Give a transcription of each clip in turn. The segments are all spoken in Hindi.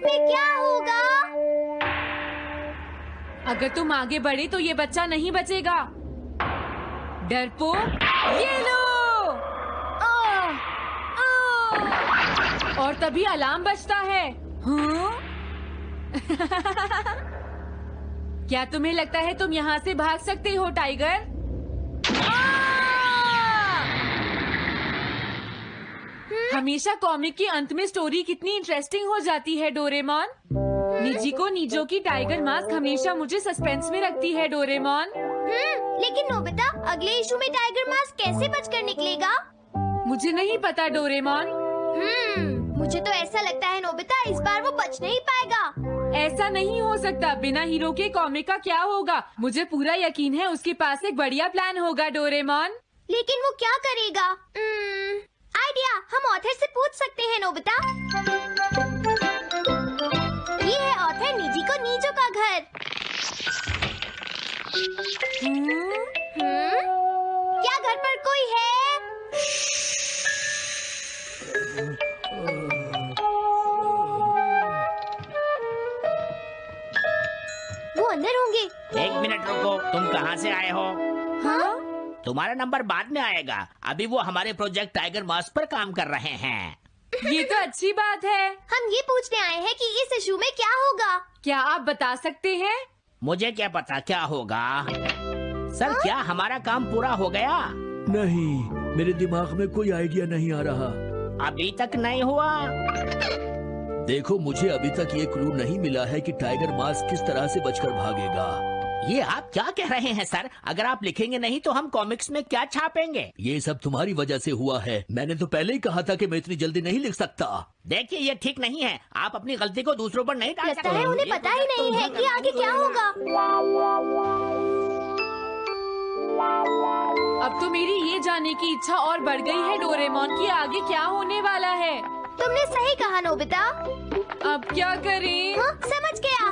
में क्या होगा? अगर तुम आगे बढ़े तो ये बच्चा नहीं बचेगा। डरपोक, ये लो। और तभी अलार्म बजता है। हाँ? क्या तुम्हें लगता है तुम यहाँ से भाग सकते हो टाइगर? हमेशा कॉमिक के अंत में स्टोरी कितनी इंटरेस्टिंग हो जाती है डोरेमोन। निजिको नीजो की टाइगर मास्क हमेशा मुझे सस्पेंस में रखती है डोरेमोन। लेकिन नोबिता, अगले इशू में टाइगर मास्क कैसे बचकर निकलेगा? मुझे नहीं पता डोरेमोन। मुझे तो ऐसा लगता है नोबिता, इस बार वो बच नहीं पाएगा। ऐसा नहीं हो सकता। बिना हीरो के कॉमिक का क्या होगा? मुझे पूरा यकीन है उसके पास एक बढ़िया प्लान होगा डोरेमोन। लेकिन वो क्या करेगा? आइडिया, हम ऑथर से पूछ सकते हैं नोबिता। ये है ऑथर निजिको नीजो का घर। क्या घर पर कोई है? वो अंदर होंगे। एक मिनट रुको, तुम कहाँ से आए हो? हाँ? तुम्हारा नंबर बाद में आएगा। अभी वो हमारे प्रोजेक्ट टाइगर मास्क पर काम कर रहे हैं। ये तो अच्छी बात है। हम ये पूछने आए हैं कि इस इशू में क्या होगा। क्या आप बता सकते हैं? मुझे क्या पता क्या होगा। सर, क्या हमारा काम पूरा हो गया? नहीं, मेरे दिमाग में कोई आइडिया नहीं आ रहा। अभी तक नहीं हुआ। देखो, मुझे अभी तक ये क्लू नहीं मिला है कि टाइगर मास्क किस तरह से बचकर भागेगा। ये आप क्या कह रहे हैं सर? अगर आप लिखेंगे नहीं तो हम कॉमिक्स में क्या छापेंगे? ये सब तुम्हारी वजह से हुआ है। मैंने तो पहले ही कहा था कि मैं इतनी जल्दी नहीं लिख सकता। देखिए, ये ठीक नहीं है। आप अपनी गलती को दूसरों पर नहीं डाल सकते। लगता है उन्हें पता ही नहीं है कि आगे क्या होगा। अब तो मेरी ये जानने की इच्छा और बढ़ गई है डोरेमोन कि आगे क्या होने वाला है। तुमने सही कहा नोबिता। अब क्या करें? समझ गया।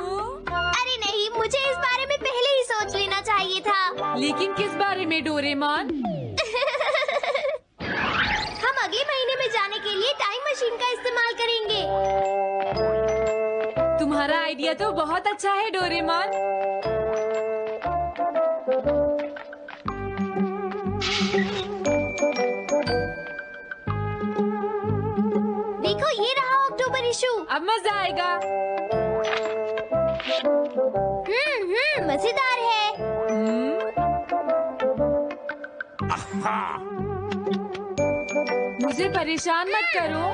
अरे नहीं, मुझे इस बारे में पहले ही सोच लेना चाहिए था। लेकिन किस बारे में डोरेमोन? हम अगले महीने में जाने के लिए टाइम मशीन का इस्तेमाल करेंगे। तुम्हारा आइडिया तो बहुत अच्छा है डोरेमोन। देखो, ये रहा अक्टूबर इशू। अब मजा आएगा। मजेदार है। मुझे परेशान मत करो।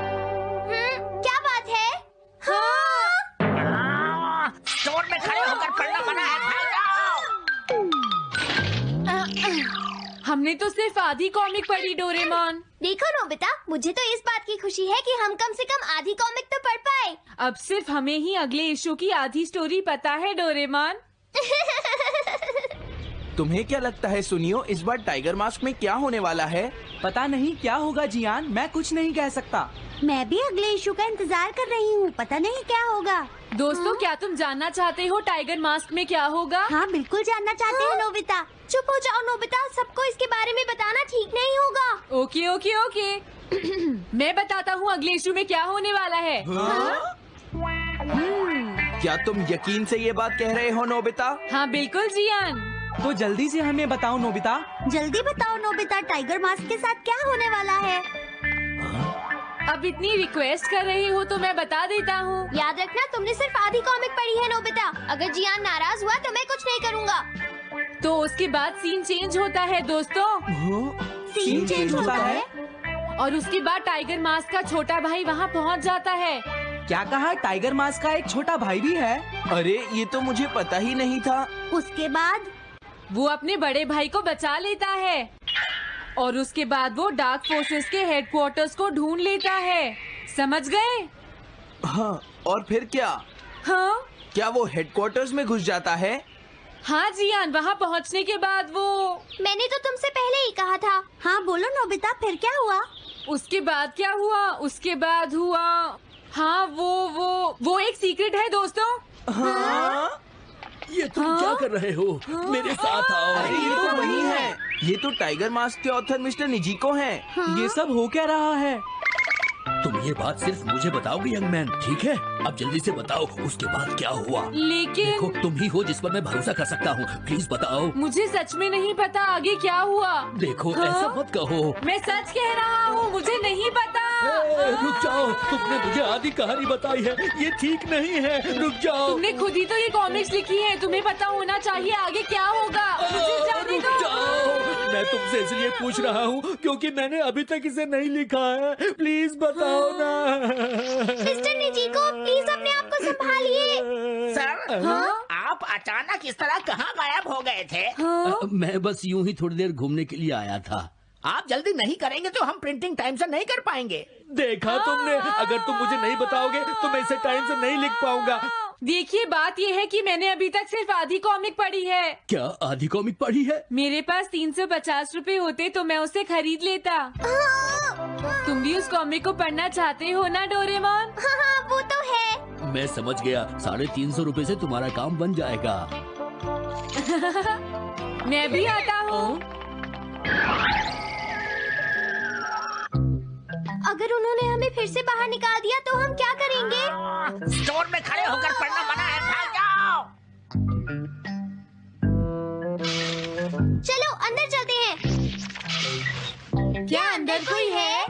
क्या बात है? स्टोर में खड़े होकर पढ़ना मना है। भाग जाओ। हमने तो सिर्फ आधी कॉमिक पढ़ी डोरेमोन। देखो नोबिता, मुझे तो इस बात की खुशी है कि हम कम से कम आधी कॉमिक तो पढ़ पाए। अब सिर्फ हमें ही अगले इशू की आधी स्टोरी पता है डोरेमोन। तुम्हें क्या लगता है सुनियो, इस बार टाइगर मास्क में क्या होने वाला है? पता नहीं क्या होगा जियान, मैं कुछ नहीं कह सकता। मैं भी अगले इशू का इंतजार कर रही हूँ। पता नहीं क्या होगा। दोस्तों, क्या तुम जानना चाहते हो टाइगर मास्क में क्या होगा? हाँ, बिल्कुल जानना चाहते हैं नोबिता। चुप हो जाओ नोबिता, सबको इसके बारे में बताना ठीक नहीं होगा। Okay okay okay. मैं बताता हूँ अगले इशू में क्या होने वाला है। क्या तुम यकीन से ये बात कह रहे हो नोबिता? हाँ बिल्कुल जियान। तो जल्दी से हमें बताओ नोबिता। जल्दी बताओ नोबिता, टाइगर मास्क के साथ क्या होने वाला है? अब इतनी रिक्वेस्ट कर रहे हो तो मैं बता देता हूँ। याद रखना, तुमने सिर्फ आधी कॉमिक पढ़ी है नोबिता। अगर जियान नाराज हुआ तो मैं कुछ नहीं करूँगा। तो उसके बाद सीन चेंज होता है दोस्तों। सीन चेंज होता है? और उसके बाद टाइगर मास्क का छोटा भाई वहाँ पहुँच जाता है। क्या कहा? टाइगर मास्क का एक छोटा भाई भी है? अरे, ये तो मुझे पता ही नहीं था। उसके बाद वो अपने बड़े भाई को बचा लेता है और उसके बाद वो डार्क फोर्सेस के हेडक्वार्टर्स को ढूंढ लेता है। समझ गए? हाँ, और फिर क्या? हाँ, क्या वो हेडक्वार्टर्स में घुस जाता है? हाँ जियान, वहाँ पहुँचने के बाद वो। मैंने तो तुमसे पहले ही कहा था। हाँ बोलो नोबिता, फिर क्या हुआ? उसके बाद क्या हुआ? उसके बाद हुआ, हाँ वो एक सीक्रेट है दोस्तों। हाँ? ये तुम क्या कर रहे हो? मेरे साथ आओ। अरे, ये तो वही है। ये तो टाइगर मास्क के ऑथर मिस्टर निजिको हैं। ये सब हो क्या रहा है? तुम ये बात सिर्फ मुझे बताओगे यंग मैन, ठीक है? अब जल्दी से बताओ उसके बाद क्या हुआ। लेकिन देखो तुम ही हो जिस पर मैं भरोसा कर सकता हूँ, प्लीज बताओ। मुझे सच में नहीं पता आगे क्या हुआ। देखो हाँ? ऐसा मत कहो। मैं सच कह रहा हूँ, मुझे नहीं पता। रुक जाओ, तुमने मुझे आधी कहानी बताई है, ये ठीक नहीं है, रुक जाओ। तुमने खुद ही तो ये कॉमिक्स लिखी है, तुम्हें पता होना चाहिए आगे क्या होगा। मुझे जाने रुक दो। जाओ, मैं तुमसे इसलिए पूछ रहा हूँ क्योंकि मैंने अभी तक इसे नहीं लिखा है, प्लीज बताओ ना। मिस्टर निजीको, प्लीज अपने आप को संभालिए। सर, हाँ? आप अचानक इस तरह कहाँ गायब हो गए थे? हाँ? मैं बस यूं ही थोड़ी देर घूमने के लिए आया था। आप जल्दी नहीं करेंगे तो हम प्रिंटिंग टाइम से नहीं कर पाएंगे। देखा तुमने, अगर तुम मुझे नहीं बताओगे तो मैं इसे टाइम से नहीं लिख पाऊंगा। देखिए बात ये है कि मैंने अभी तक सिर्फ आधी कॉमिक पढ़ी है। क्या आधी कॉमिक पढ़ी है? मेरे पास 350 रुपए होते तो मैं उसे खरीद लेता। तुम भी उस कॉमिक को पढ़ना चाहते हो ना डोरेमोन? हाँ, वो तो है। मैं समझ गया, 350 रुपए से तुम्हारा काम बन जाएगा। मैं भी आता हूँ। अगर उन्होंने हमें फिर से बाहर निकाल दिया तो हम क्या करेंगे? स्टोर में खड़े होकर पढ़ना मना है, भाग जाओ। चलो अंदर चलते हैं। क्या अंदर कोई है?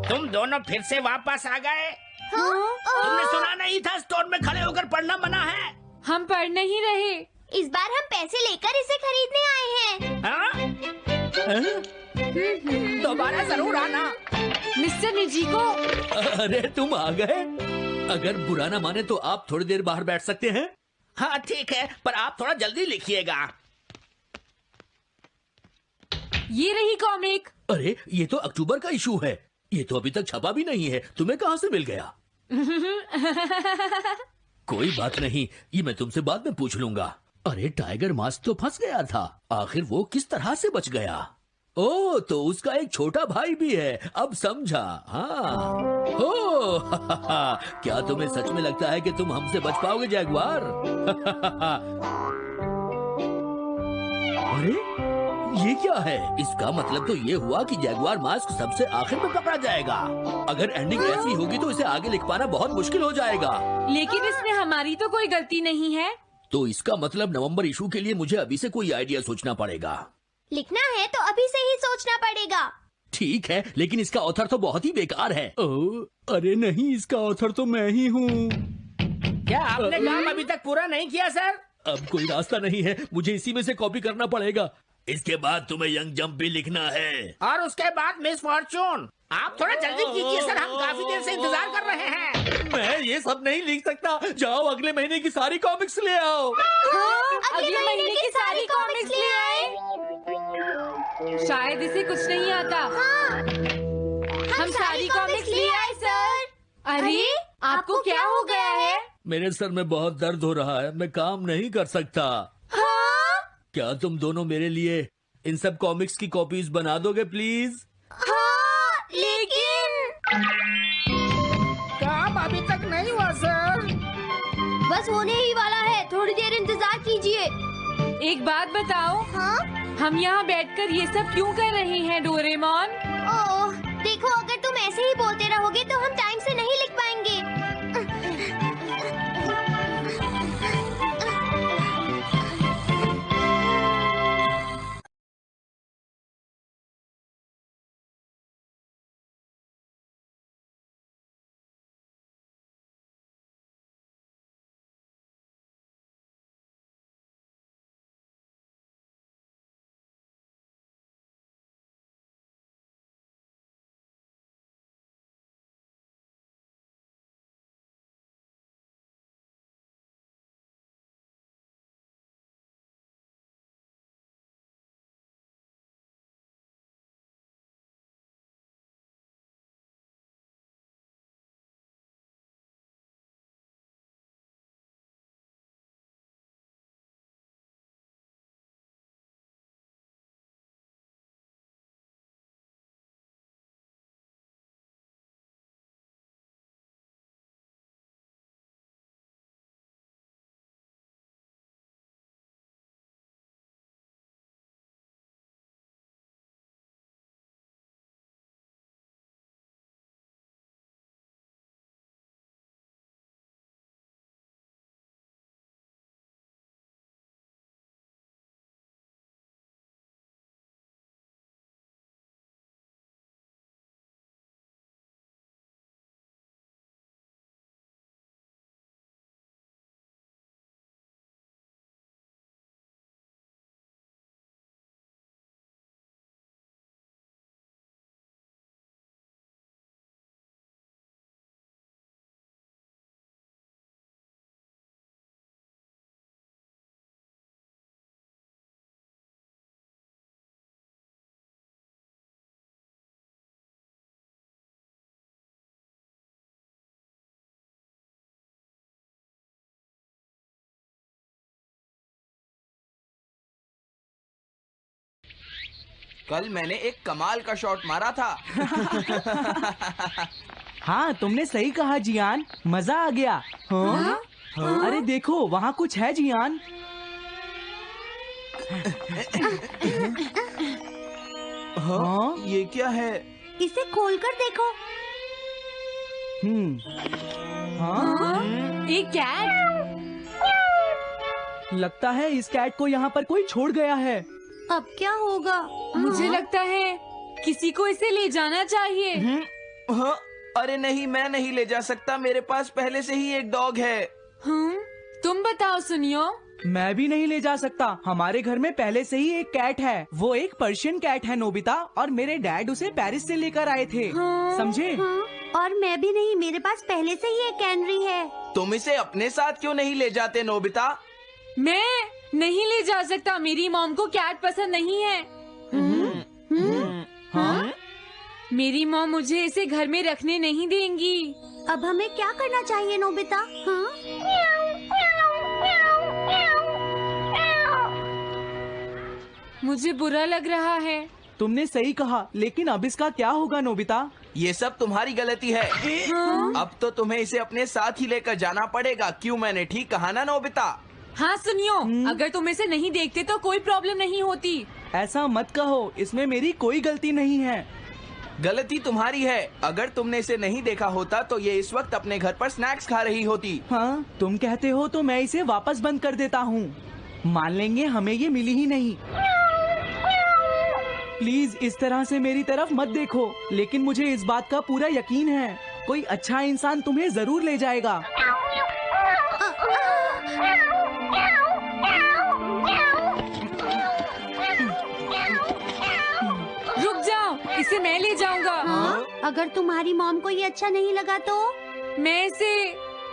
तुम दोनों फिर से वापस आ गए। हाँ? तुमने सुना नहीं था स्टोर में खड़े होकर पढ़ना मना है? हम पढ़ नहीं रहे। इस बार हम पैसे लेकर इसे खरीदने आए हैं। हाँ? दोबारा जरूर आना। मिस्टर निजीको, अरे तुम आ गए। अगर बुरा ना माने तो आप थोड़ी देर बाहर बैठ सकते हैं। हाँ ठीक है, पर आप थोड़ा जल्दी लिखिएगा। ये रही कॉमिक। अरे ये तो अक्टूबर का इशू है, ये तो अभी तक छपा भी नहीं है, तुम्हें कहाँ से मिल गया? कोई बात नहीं, ये मैं तुमसे बाद में पूछ लूंगा। अरे टाइगर मास्क तो फंस गया था, आखिर वो किस तरह से बच गया? ओ तो उसका एक छोटा भाई भी है, अब समझा। हाँ ओ क्या तुम्हें सच में लगता है कि तुम हमसे बच पाओगे जैगवार? अरे ये क्या है? इसका मतलब तो ये हुआ कि जैगवार मास्क सबसे आखिर में पकड़ा जाएगा। अगर एंडिंग ऐसी होगी तो इसे आगे लिख पाना बहुत मुश्किल हो जाएगा। लेकिन इसमें हमारी तो कोई गलती नहीं है। तो इसका मतलब नवंबर इशू के लिए मुझे अभी से कोई आइडिया सोचना पड़ेगा। लिखना है तो अभी से ही सोचना पड़ेगा। ठीक है, लेकिन इसका ऑथर तो बहुत ही बेकार है। अरे नहीं, इसका ऑथर तो मैं ही हूँ। क्या आपने काम अभी तक पूरा नहीं किया सर? अब कोई रास्ता नहीं है, मुझे इसी में से कॉपी करना पड़ेगा। इसके बाद तुम्हें यंग जंप भी लिखना है। और उसके बाद मिस फॉर्चून। आप थोड़ा जल्दी कीजिए सर, हम काफी देर से इंतजार कर रहे हैं। मैं ये सब नहीं लिख सकता, जाओ अगले महीने की सारी कॉमिक्स ले आओ। हाँ, अगले महीने की सारी कॉमिक्स ले आए। शायद इसे कुछ नहीं आता। हाँ, हम सारी कॉमिक्स ले आए सर। अरे आपको क्या हो गया है? मेरे सर में बहुत दर्द हो रहा है, मैं काम नहीं कर सकता। हाँ, क्या तुम दोनों मेरे लिए इन सब कॉमिक्स की कॉपीज बना दोगे प्लीज? हाँ, लेकिन काम अभी तक नहीं हुआ सर। बस होने ही वाला है, थोड़ी देर इंतजार कीजिए। एक बात बताओ, हाँ? हम यहाँ बैठकर ये सब क्यों कर रहे हैं डोरेमोन? ओह, देखो अगर तुम ऐसे ही बोलते रहोगे तो हम टाइम से नहीं लिख पाएंगे। कल मैंने एक कमाल का शॉट मारा था। हाँ, तुमने सही कहा जियान, मजा आ गया। हाँ? अरे देखो, वहाँ कुछ है जियान। हाँ? ये क्या है? इसे खोलकर देखो। हाँ? एक कैट। लगता है इस कैट को यहाँ पर कोई छोड़ गया है। अब क्या होगा? मुझे लगता है किसी को इसे ले जाना चाहिए। हाँ? अरे नहीं, मैं नहीं ले जा सकता, मेरे पास पहले से ही एक डॉग है। तुम बताओ सुनियो। मैं भी नहीं ले जा सकता, हमारे घर में पहले से ही एक कैट है। वो एक पर्शियन कैट है नोबिता, और मेरे डैड उसे पेरिस से लेकर आए थे। समझे? और मैं भी नहीं, मेरे पास पहले से ही एक कैनरी है। तुम इसे अपने साथ क्यों नहीं ले जाते नोबिता? मैं नहीं ले जा सकता, मेरी मॉम को कैट पसंद नहीं है। हाँ? मेरी मॉम मुझे इसे घर में रखने नहीं देंगी। अब हमें क्या करना चाहिए नोबिता? हाँ? मुझे बुरा लग रहा है। तुमने सही कहा, लेकिन अब इसका क्या होगा नोबिता? ये सब तुम्हारी गलती है। अब तो तुम्हें इसे अपने साथ ही लेकर जाना पड़ेगा। क्यों, मैंने ठीक कहा ना नोबिता? हाँ सुनियो, अगर तुम इसे नहीं देखते तो कोई प्रॉब्लम नहीं होती। ऐसा मत कहो, इसमें मेरी कोई गलती नहीं है। गलती तुम्हारी है। अगर तुमने इसे नहीं देखा होता तो ये इस वक्त अपने घर पर स्नैक्स खा रही होती। हाँ, तुम कहते हो तो मैं इसे वापस बंद कर देता हूँ। मान लेंगे हमें ये मिली ही नहीं। प्लीज इस तरह से मेरी तरफ मत देखो, लेकिन मुझे इस बात का पूरा यकीन है, कोई अच्छा इंसान तुम्हें जरूर ले जाएगा। रुक जाओ, इसे मैं ले जाऊंगा। हाँ? अगर तुम्हारी मॉम को ये अच्छा नहीं लगा तो? मैं इसे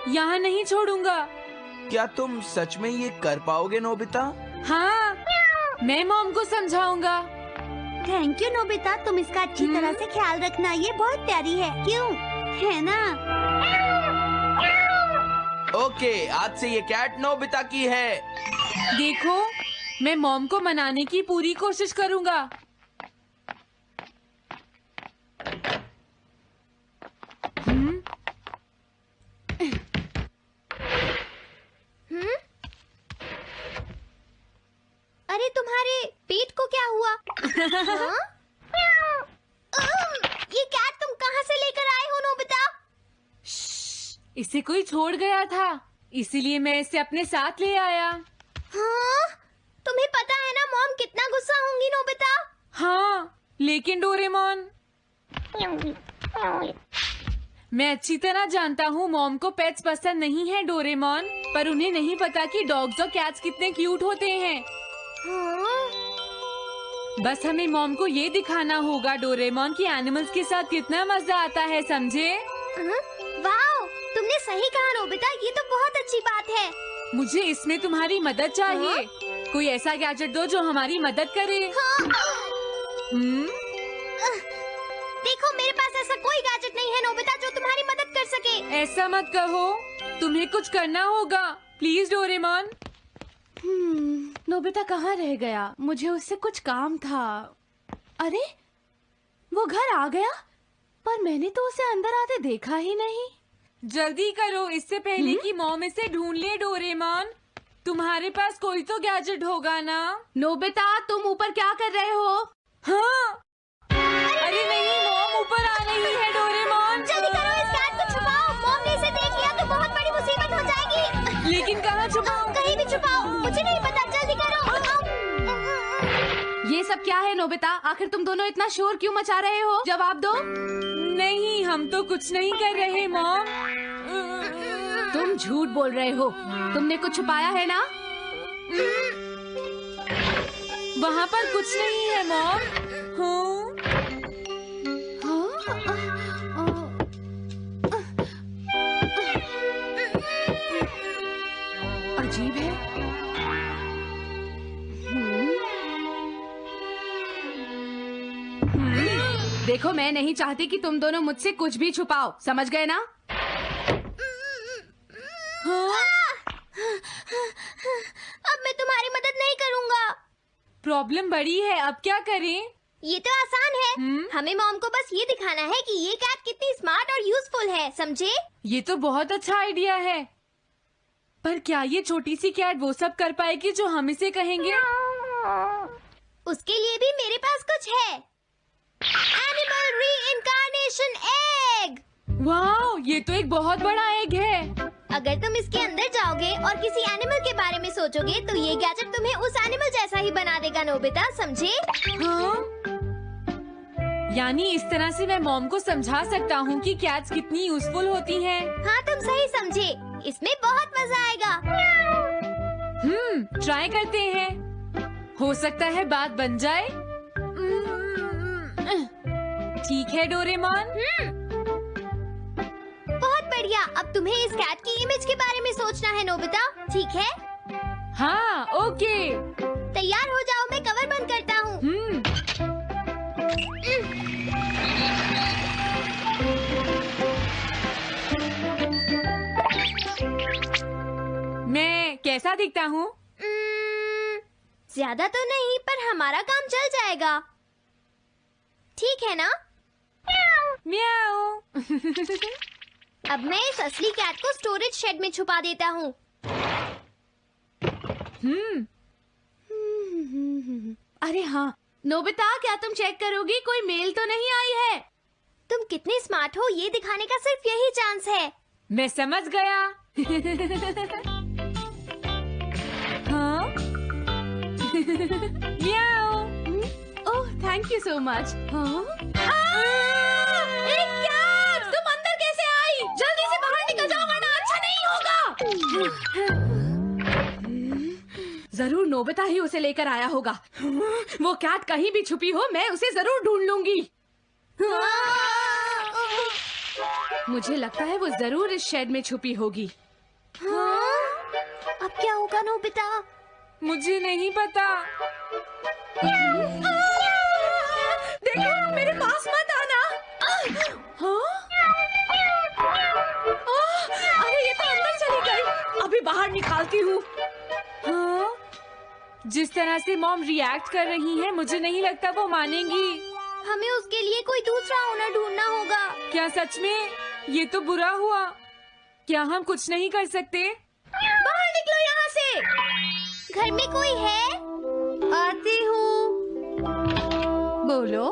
यहाँ नहीं छोड़ूंगा। क्या तुम सच में ये कर पाओगे नोबिता? हाँ, मैं मॉम को समझाऊंगा। थैंक यू नोबिता, तुम इसका अच्छी तरह से ख्याल रखना, ये बहुत प्यारी है। क्यों, है ना? ओके, आज से ये कैट नोबिता की है। देखो, मैं मॉम को मनाने की पूरी कोशिश करूंगा। अरे तुम्हारे पेट को क्या हुआ? हाँ? ये कैट तुम कहाँ से लेकर आए हो नोबिता? इसे कोई छोड़ गया था, इसीलिए मैं इसे अपने साथ ले आया। हाँ? तुम्हें पता है ना मॉम कितना गुस्सा होंगी नोबिता? हाँ, लेकिन डोरेमोन, मैं अच्छी तरह जानता हूँ मॉम को पेट्स पसंद नहीं है डोरेमोन, पर उन्हें नहीं पता कि डॉग्स और कैट्स कितने क्यूट होते हैं। हाँ? बस हमें मॉम को ये दिखाना होगा डोरेमोन कि एनिमल्स के साथ कितना मजा आता है, समझे? वाओ, तुमने सही कहा नोबिता, ये तो बहुत अच्छी बात है। मुझे इसमें तुम्हारी मदद चाहिए। कोई ऐसा गैजेट दो जो हमारी मदद करे। देखो, मेरे पास ऐसा कोई गैजेट नहीं है नोबिता जो तुम्हारी मदद कर सके। ऐसा मत कहो, तुम्हें कुछ करना होगा, प्लीज डोरेमोन। नोबिता कहाँ रह गया? मुझे उससे कुछ काम था। अरे, वो घर आ गया, पर मैंने तो उसे अंदर आते देखा ही नहीं। जल्दी करो, इससे पहले कि मॉम इसे ढूंढ ले डोरेमोन। तुम्हारे पास कोई तो गैजेट होगा ना? नोबिता, तुम ऊपर क्या कर रहे हो? हाँ? अरे नहीं, मॉम ऊपर आ रही है डोरेमोन। जल्दी करो, इस कैट को छुपाओ। मॉम ने इसे देख लिया तो बहुत बड़ी मुसीबत हो जाएगी। लेकिन कहाँ छुपाऊं? कहीं भी छुपाओ, मुझे नहीं पता, जल्दी करो। ये सब क्या है नोबिता? आखिर तुम दोनों इतना शोर क्यों मचा रहे हो? जवाब दो। नहीं, हम तो कुछ नहीं कर रहे मॉम। तुम झूठ बोल रहे हो, तुमने कुछ छुपाया है ना? वहाँ पर कुछ नहीं है मॉम। अजीब है। देखो, मैं नहीं चाहती कि तुम दोनों मुझसे कुछ भी छुपाओ, समझ गए ना? अब मैं तुम्हारी मदद नहीं करूँगा। प्रॉब्लम बड़ी है, अब क्या करें? ये तो आसान है। हमें मॉम को बस ये दिखाना है कि ये कैट कितनी स्मार्ट और यूजफुल है, समझे? ये तो बहुत अच्छा आइडिया है, पर क्या ये छोटी सी कैट वो सब कर पाएगी जो हम इसे कहेंगे? उसके लिए भी मेरे पास कुछ है। Animal reincarnation egg. वाह, ये तो एक बहुत बड़ा एग है। अगर तुम इसके अंदर जाओगे और किसी एनिमल के बारे में सोचोगे तो ये गैजेट तुम्हें उस एनिमल जैसा ही बना देगा, नोबिता, समझे? हाँ? यानी इस तरह से मैं मॉम को समझा सकता हूँ कि कैट्स कितनी यूजफुल होती हैं। हाँ, तुम सही समझे। इसमें बहुत मजा आएगा। ट्राई करते हैं। हो सकता है बात बन जाए। ठीक है डोरेमोन। बहुत बढ़िया। अब तुम्हें इस कैट की इमेज के बारे में सोचना है, नोबिता, ठीक है? हाँ, ओके। तैयार हो जाओ, मैं कवर बंद करता हूँ। मैं कैसा दिखता हूँ? ज्यादा तो नहीं, पर हमारा काम चल जाएगा, ठीक है ना? म्याऊ। अब मैं इस असली कैट को स्टोरेज शेड में छुपा देता हूँ। अरे हाँ, नोबिता, क्या तुम चेक करोगी कोई मेल तो नहीं आई है? तुम कितने स्मार्ट हो ये दिखाने का सिर्फ यही चांस है। मैं समझ गया। हाँ? म्याऊ। ओह, थैंक यू सो मच। तुम अंदर कैसे आई? जल्दी से बाहर निकल जाओ वरना अच्छा नहीं होगा। जरूर नोबिता ही उसे लेकर आया होगा। वो कैट कहीं भी छुपी हो, मैं उसे जरूर ढूंढ लूंगी। मुझे लगता है वो जरूर इस शेड में छुपी होगी। अब क्या होगा, नोबिता? मुझे नहीं पता। देखो, मेरे पास मत आना। अरे ये तो अंदर चली गई। अभी बाहर निकालती हूँ। हाँ? जिस तरह से मॉम रिएक्ट कर रही है, मुझे नहीं लगता वो मानेंगी। हमें उसके लिए कोई दूसरा ओनर ढूंढना होगा। क्या सच में? ये तो बुरा हुआ। क्या हम कुछ नहीं कर सकते? बाहर निकलो यहाँ से। घर में कोई है? आती हूँ। बोलो,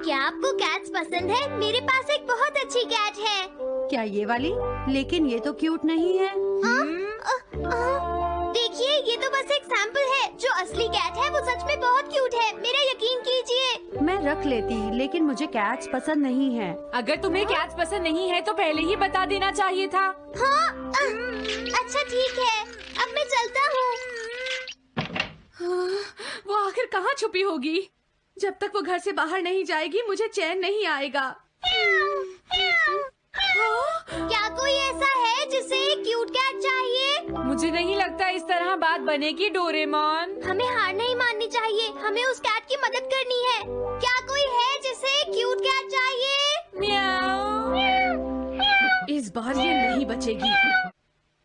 क्या आपको कैट्स पसंद है? मेरे पास एक बहुत अच्छी कैट है। क्या ये वाली? लेकिन ये तो क्यूट नहीं है। देखिए, ये तो बस एक सैंपल है। जो असली कैट है वो सच में बहुत क्यूट है, मेरा यकीन कीजिए। मैं रख लेती, लेकिन मुझे कैट्स पसंद नहीं है। अगर तुम्हें कैट्स पसंद नहीं है तो पहले ही बता देना चाहिए था। हाँ, अच्छा ठीक है, अब मैं चलता हूँ। वो आखिर कहाँ छुपी होगी? जब तक वो घर से बाहर नहीं जाएगी मुझे चैन नहीं आएगा। क्या कोई ऐसा है जिसे एक क्यूट कैट चाहिए? मुझे नहीं लगता इस तरह बात बनेगी डोरेमोन। हमें हार नहीं माननी चाहिए, हमें उस कैट की मदद करनी है। क्या कोई है जिसे एक क्यूट कैट चाहिए? म्याऊ। इस बार ये नहीं बचेगी।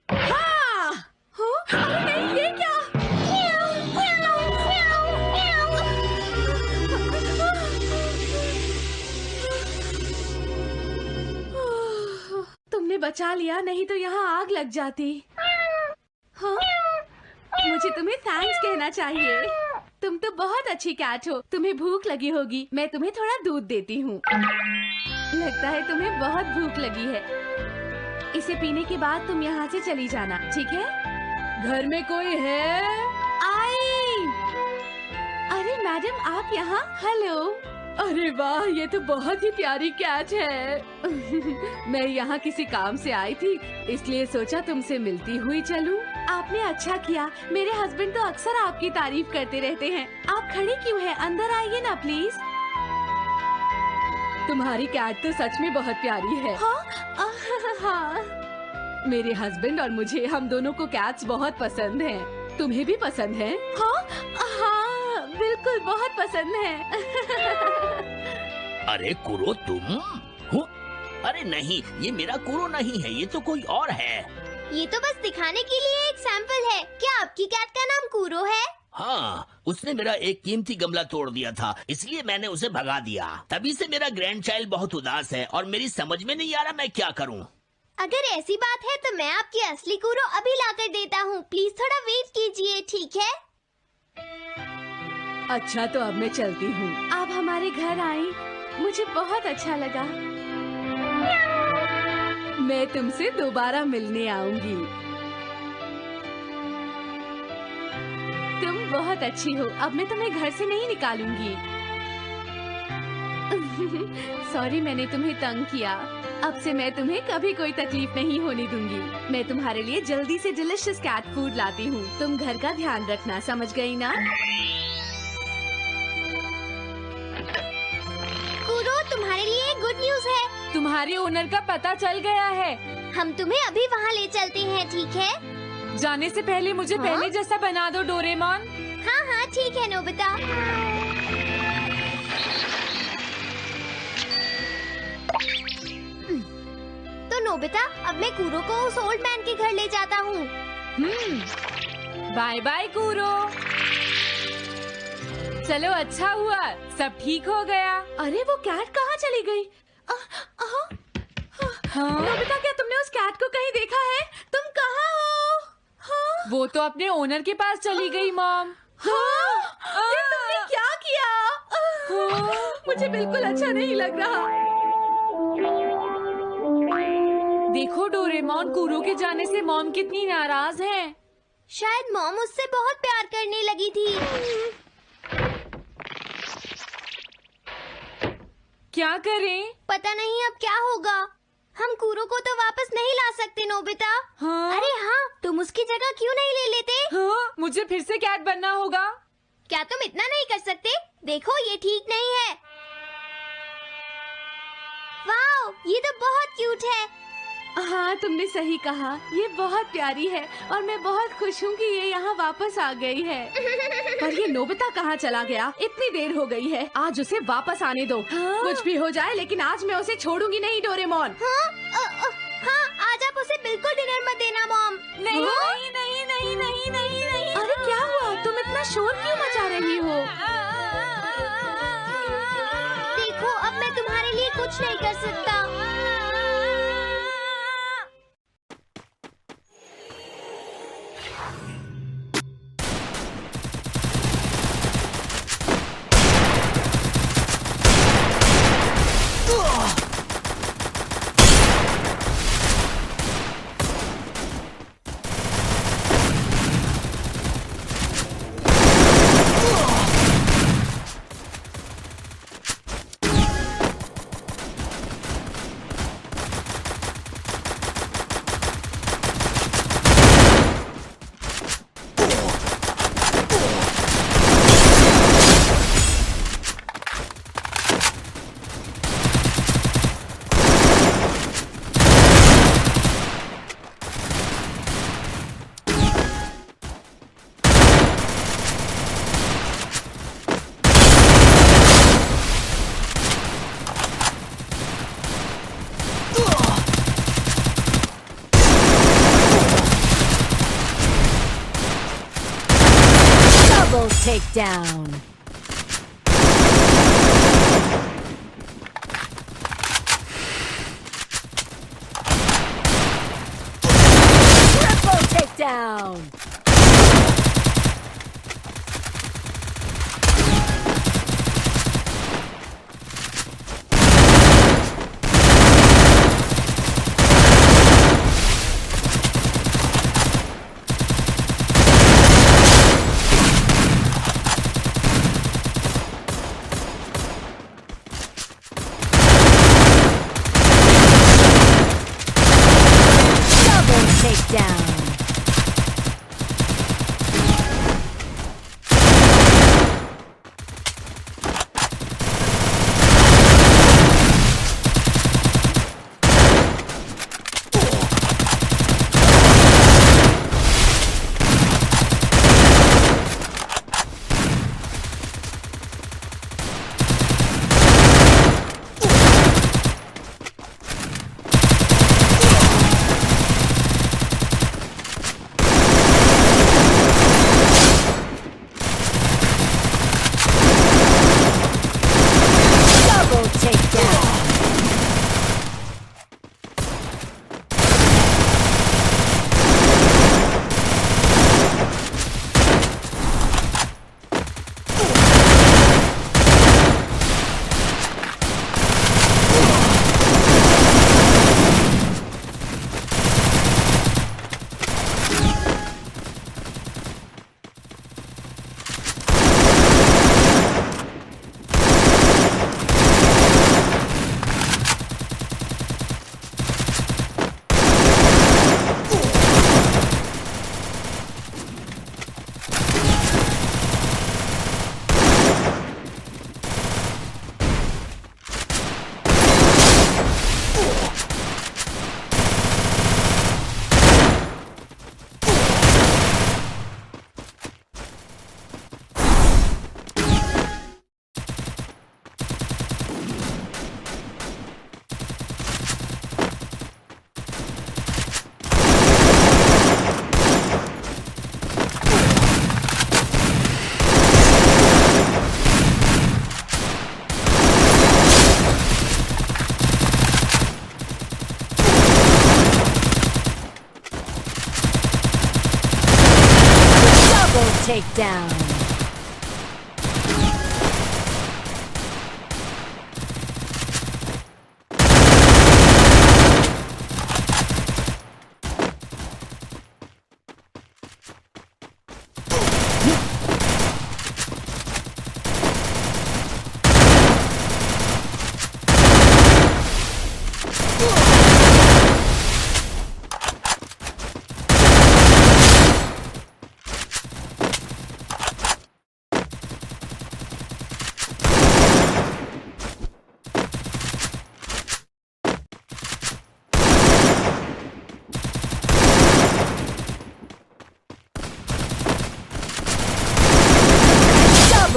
हाँ! अरे नहीं, ये क्या? तुमने बचा लिया, नहीं तो यहाँ आग लग जाती। हाँ? मुझे तुम्हें थैंक्स कहना चाहिए। तुम तो बहुत अच्छी कैट हो। तुम्हें भूख लगी होगी, मैं तुम्हें थोड़ा दूध देती हूँ। लगता है तुम्हें बहुत भूख लगी है। इसे पीने के बाद तुम यहाँ से चली जाना, ठीक है? घर में कोई है? आई! अरे मैडम, आप यहाँ? हेलो। अरे वाह, ये तो बहुत ही प्यारी कैट है। मैं यहाँ किसी काम से आई थी, इसलिए सोचा तुमसे मिलती हुई चलूं। आपने अच्छा किया। मेरे हस्बैंड तो अक्सर आपकी तारीफ करते रहते हैं। आप खड़ी क्यों हैं? अंदर आइए ना प्लीज। तुम्हारी कैट तो सच में बहुत प्यारी है। हाँ? हाँ। मेरे हस्बैंड और मुझे, हम दोनों को कैट्स बहुत पसंद हैं। तुम्हें भी पसंद है? हाँ, हाँ, बिल्कुल बहुत पसंद है। अरे कुरो, तुम हो? अरे नहीं, ये मेरा कुरो नहीं है, ये तो कोई और है। ये तो बस दिखाने के लिए एक सैंपल है। क्या आपकी कैट का नाम कूरो है? हाँ, उसने मेरा एक कीमती गमला तोड़ दिया था, इसलिए मैंने उसे भगा दिया। तभी से मेरा ग्रैंड चाइल्ड बहुत उदास है और मेरी समझ में नहीं आ रहा मैं क्या करूँ। अगर ऐसी बात है तो मैं आपकी असली कूरो अभी लाकर देता हूँ। प्लीज थोड़ा वेट कीजिए, ठीक है? अच्छा, तो अब मैं चलती हूँ। आप हमारे घर आई, मुझे बहुत अच्छा लगा। मैं तुमसे दोबारा मिलने आऊंगी। तुम बहुत अच्छी हो। अब मैं तुम्हें घर से नहीं निकालूंगी। सॉरी, मैंने तुम्हें तंग किया। अब से मैं तुम्हें कभी कोई तकलीफ नहीं होने दूंगी। मैं तुम्हारे लिए जल्दी से डिलिशियस कैट फूड लाती हूँ। तुम घर का ध्यान रखना, समझ गई ना? कूरो, तुम्हारे लिए गुड न्यूज है। तुम्हारे ओनर का पता चल गया है। हम तुम्हें अभी वहाँ ले चलते हैं, ठीक है? जाने से पहले मुझे पहले जैसा बना दो डोरेमोन। हाँ हाँ ठीक है नोबिता। तो नोबिता, अब मैं कूरो को उस ओल्ड मैन के घर ले जाता हूँ। Bye bye Kuro. चलो, अच्छा हुआ, सब ठीक हो गया। अरे वो कैट कहाँ चली गई? नोबिता, क्या तुमने उस कैट को कहीं देखा है? तुम कहाँ हो? हाँ? वो तो अपने ओनर के पास चली गई मॉम। हाँ? ये तुमने क्या किया? मुझे बिल्कुल अच्छा नहीं लग रहा। देखो डोरेमोन, कूरो के जाने से मॉम कितनी नाराज हैं। शायद मॉम उससे बहुत प्यार करने लगी थी। क्या करें? पता नहीं अब क्या होगा। हम कूरो को तो वापस नहीं ला सकते नोबिता। हाँ? अरे हाँ, तुम उसकी जगह क्यों नहीं ले लेते? हाँ? मुझे फिर से कैट बनना होगा। क्या तुम इतना नहीं कर सकते? देखो, ये ठीक नहीं है। वाओ, ये तो बहुत क्यूट है। हाँ, तुमने सही कहा। ये बहुत प्यारी है और मैं बहुत खुश हूँ कि ये यहाँ वापस आ गई है। पर ये नोबिता कहाँ चला गया? इतनी देर हो गई है। आज उसे वापस आने दो। हाँ? कुछ भी हो जाए, लेकिन आज मैं उसे छोड़ूंगी नहीं डोरेमोन। हाँ, आज आप उसे बिल्कुल डिनर मत देना मॉम। नहीं नहीं नहीं नहीं नहीं नहीं नहीं। अरे क्या हुआ? तुम इतना शोर क्यों मचा रही हो? देखो, अब मैं तुम्हारे लिए कुछ नहीं कर सकता। Takedown. Triple takedown. Takedown. takedown.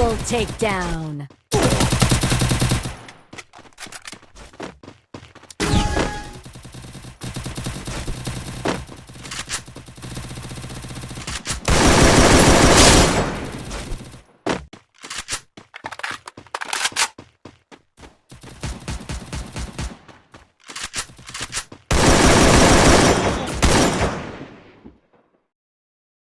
Double takedown.